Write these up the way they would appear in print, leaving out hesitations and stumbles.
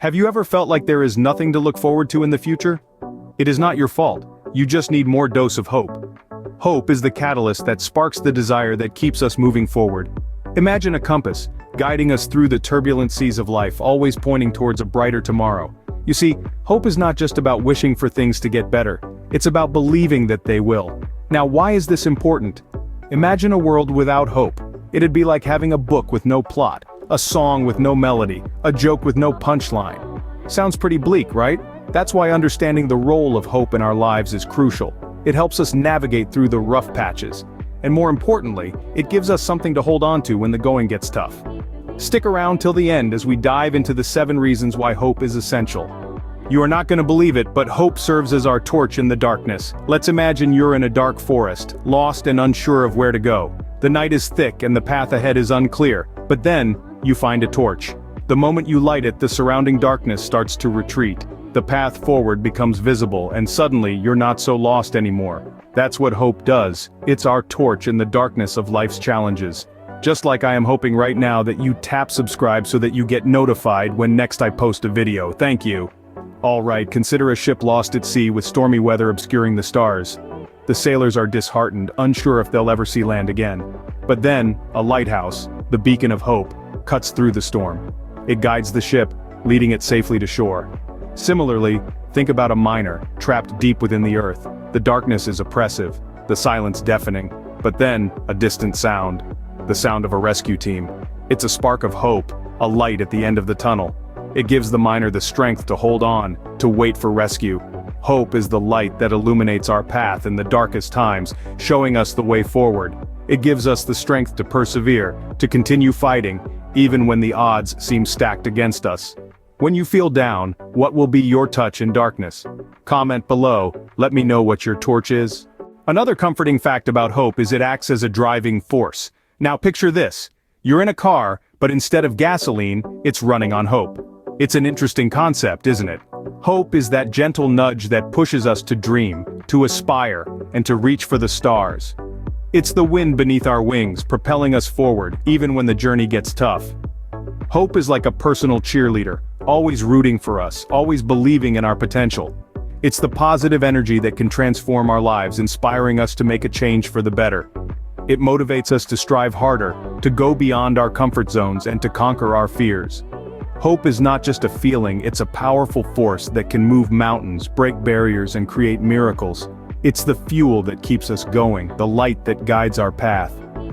Have you ever felt like there is nothing to look forward to in the future? It is not your fault, you just need more dose of hope. Hope is the catalyst that sparks the desire that keeps us moving forward. Imagine a compass, guiding us through the turbulent seas of life, always pointing towards a brighter tomorrow. You see, hope is not just about wishing for things to get better, it's about believing that they will. Now, why is this important? Imagine a world without hope. It'd be like having a book with no plot, a song with no melody, a joke with no punchline. Sounds pretty bleak, right? That's why understanding the role of hope in our lives is crucial. It helps us navigate through the rough patches. And more importantly, it gives us something to hold on to when the going gets tough. Stick around till the end as we dive into the 7 reasons why hope is essential. You are not going to believe it, but hope serves as our torch in the darkness. Let's imagine you're in a dark forest, lost and unsure of where to go. The night is thick and the path ahead is unclear, but then, you find a torch. The moment you light it, the surrounding darkness starts to retreat. The path forward becomes visible, and suddenly you're not so lost anymore. That's what hope does. It's our torch in the darkness of life's challenges. Just like I am hoping right now that you tap subscribe so that you get notified when next I post a video. Thank you. Alright, consider a ship lost at sea with stormy weather obscuring the stars. The sailors are disheartened, unsure if they'll ever see land again. But then, a lighthouse, the beacon of hope, cuts through the storm. It guides the ship, leading it safely to shore. Similarly, think about a miner, trapped deep within the earth. The darkness is oppressive, the silence deafening, but then, a distant sound. The sound of a rescue team. It's a spark of hope, a light at the end of the tunnel. It gives the miner the strength to hold on, to wait for rescue. Hope is the light that illuminates our path in the darkest times, showing us the way forward. It gives us the strength to persevere, to continue fighting, even when the odds seem stacked against us. When you feel down, what will be your touch in darkness? Comment below, let me know what your torch is. Another comforting fact about hope is it acts as a driving force. Now picture this, you're in a car, but instead of gasoline, it's running on hope. It's an interesting concept, isn't it? Hope is that gentle nudge that pushes us to dream, to aspire, and to reach for the stars. It's the wind beneath our wings, propelling us forward, even when the journey gets tough. Hope is like a personal cheerleader, always rooting for us, always believing in our potential. It's the positive energy that can transform our lives, inspiring us to make a change for the better. It motivates us to strive harder, to go beyond our comfort zones and to conquer our fears. Hope is not just a feeling, it's a powerful force that can move mountains, break barriers, and create miracles. It's the fuel that keeps us going, the light that guides our path.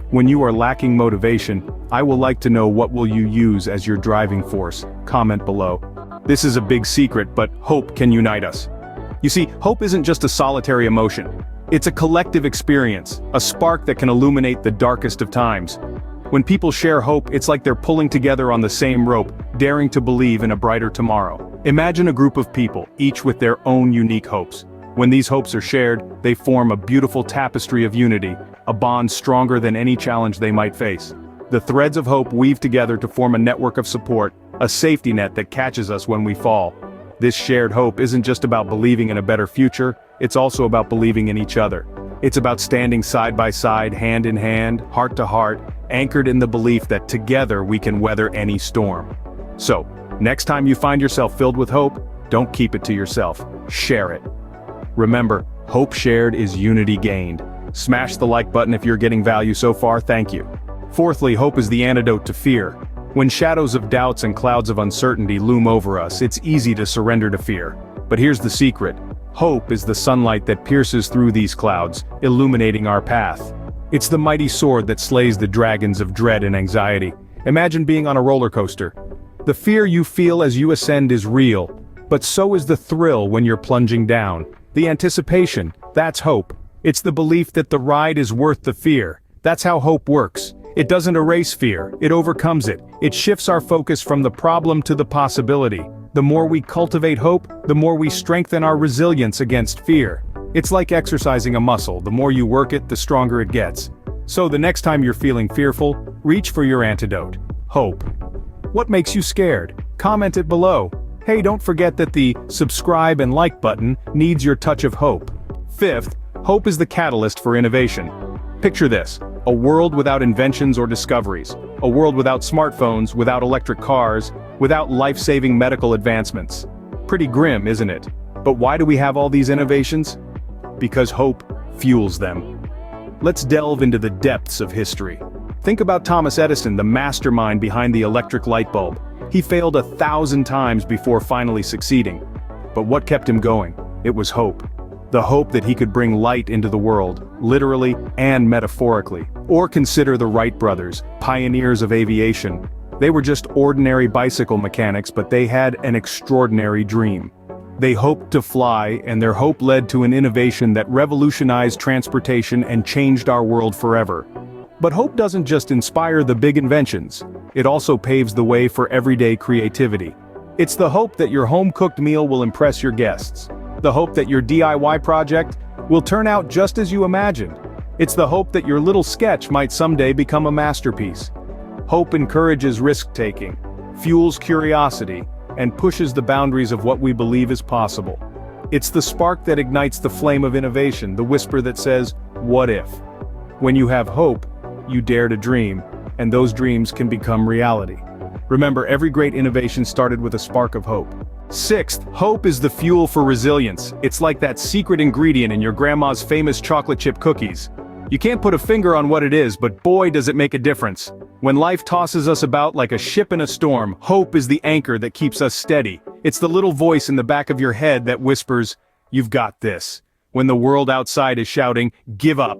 When you are lacking motivation, I will like to know what will you use as your driving force. Comment below. This is a big secret, but hope can unite us. You see, hope isn't just a solitary emotion. It's a collective experience, a spark that can illuminate the darkest of times. When people share hope, it's like they're pulling together on the same rope, daring to believe in a brighter tomorrow. Imagine a group of people, each with their own unique hopes. When these hopes are shared, they form a beautiful tapestry of unity, a bond stronger than any challenge they might face. The threads of hope weave together to form a network of support, a safety net that catches us when we fall. This shared hope isn't just about believing in a better future, it's also about believing in each other. It's about standing side by side, hand in hand, heart to heart, anchored in the belief that together we can weather any storm. So, next time you find yourself filled with hope, don't keep it to yourself, share it. Remember, hope shared is unity gained. Smash the like button if you're getting value so far, thank you. Fourthly, hope is the antidote to fear. When shadows of doubts and clouds of uncertainty loom over us, it's easy to surrender to fear. But here's the secret. Hope is the sunlight that pierces through these clouds, illuminating our path. It's the mighty sword that slays the dragons of dread and anxiety. Imagine being on a roller coaster. The fear you feel as you ascend is real, but so is the thrill when you're plunging down. The anticipation, that's hope. It's the belief that the ride is worth the fear. That's how hope works. It doesn't erase fear, it overcomes it. It shifts our focus from the problem to the possibility. The more we cultivate hope, the more we strengthen our resilience against fear. It's like exercising a muscle, the more you work it, the stronger it gets. So the next time you're feeling fearful, reach for your antidote, hope. What makes you scared? Comment it below. Hey, don't forget that the subscribe and like button needs your touch of hope. Fifth, hope is the catalyst for innovation. Picture this, a world without inventions or discoveries, a world without smartphones, without electric cars, without life-saving medical advancements. Pretty grim, isn't it? But why do we have all these innovations? Because hope fuels them. Let's delve into the depths of history. Think about Thomas Edison, the mastermind behind the electric light bulb. He failed 1,000 times before finally succeeding. But what kept him going? It was hope. The hope that he could bring light into the world, literally and metaphorically. Or consider the Wright brothers, pioneers of aviation. They were just ordinary bicycle mechanics, but they had an extraordinary dream. They hoped to fly, and their hope led to an innovation that revolutionized transportation and changed our world forever. But hope doesn't just inspire the big inventions. It also paves the way for everyday creativity. It's the hope that your home-cooked meal will impress your guests. The hope that your DIY project will turn out just as you imagined. It's the hope that your little sketch might someday become a masterpiece. Hope encourages risk-taking, fuels curiosity, and pushes the boundaries of what we believe is possible. It's the spark that ignites the flame of innovation, the whisper that says, "What if?" When you have hope, you dare to dream, and those dreams can become reality. Remember, every great innovation started with a spark of hope. Sixth, hope is the fuel for resilience. It's like that secret ingredient in your grandma's famous chocolate chip cookies. You can't put a finger on what it is, but boy does it make a difference. When life tosses us about like a ship in a storm, hope is the anchor that keeps us steady. It's the little voice in the back of your head that whispers, "You've got this," when the world outside is shouting, "Give up."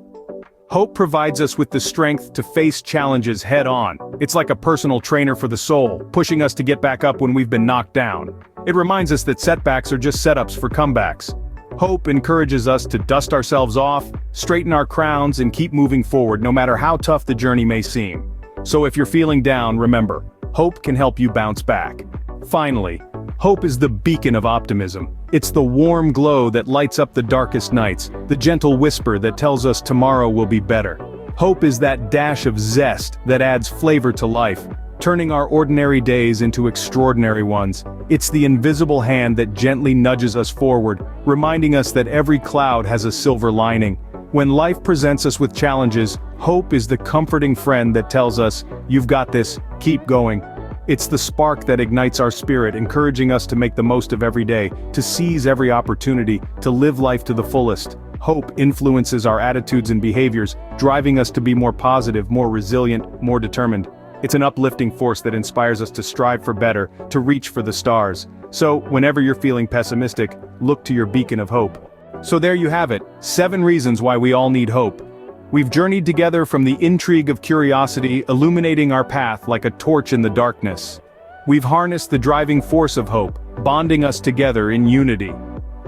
Hope provides us with the strength to face challenges head-on. It's like a personal trainer for the soul, pushing us to get back up when we've been knocked down. It reminds us that setbacks are just setups for comebacks. Hope encourages us to dust ourselves off, straighten our crowns, and keep moving forward no matter how tough the journey may seem. So if you're feeling down, remember, hope can help you bounce back. Finally, hope is the beacon of optimism. It's the warm glow that lights up the darkest nights, the gentle whisper that tells us tomorrow will be better. Hope is that dash of zest that adds flavor to life, turning our ordinary days into extraordinary ones. It's the invisible hand that gently nudges us forward, reminding us that every cloud has a silver lining. When life presents us with challenges, hope is the comforting friend that tells us, "You've got this, keep going." It's the spark that ignites our spirit, encouraging us to make the most of every day, to seize every opportunity, to live life to the fullest. Hope influences our attitudes and behaviors, driving us to be more positive, more resilient, more determined. It's an uplifting force that inspires us to strive for better, to reach for the stars. So, whenever you're feeling pessimistic, look to your beacon of hope. So there you have it, 7 reasons why we all need hope. We've journeyed together from the intrigue of curiosity, illuminating our path like a torch in the darkness. We've harnessed the driving force of hope, bonding us together in unity.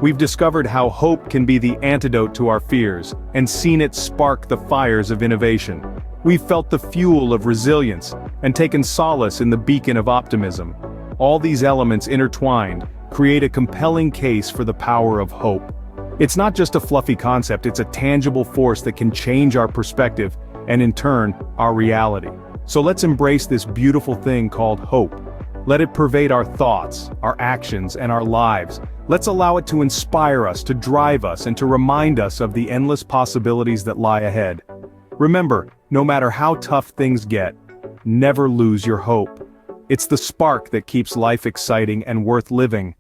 We've discovered how hope can be the antidote to our fears, and seen it spark the fires of innovation. We've felt the fuel of resilience, and taken solace in the beacon of optimism. All these elements intertwined create a compelling case for the power of hope. It's not just a fluffy concept, it's a tangible force that can change our perspective, and in turn, our reality. So let's embrace this beautiful thing called hope. Let it pervade our thoughts, our actions, and our lives. Let's allow it to inspire us, to drive us, and to remind us of the endless possibilities that lie ahead. Remember, no matter how tough things get, never lose your hope. It's the spark that keeps life exciting and worth living.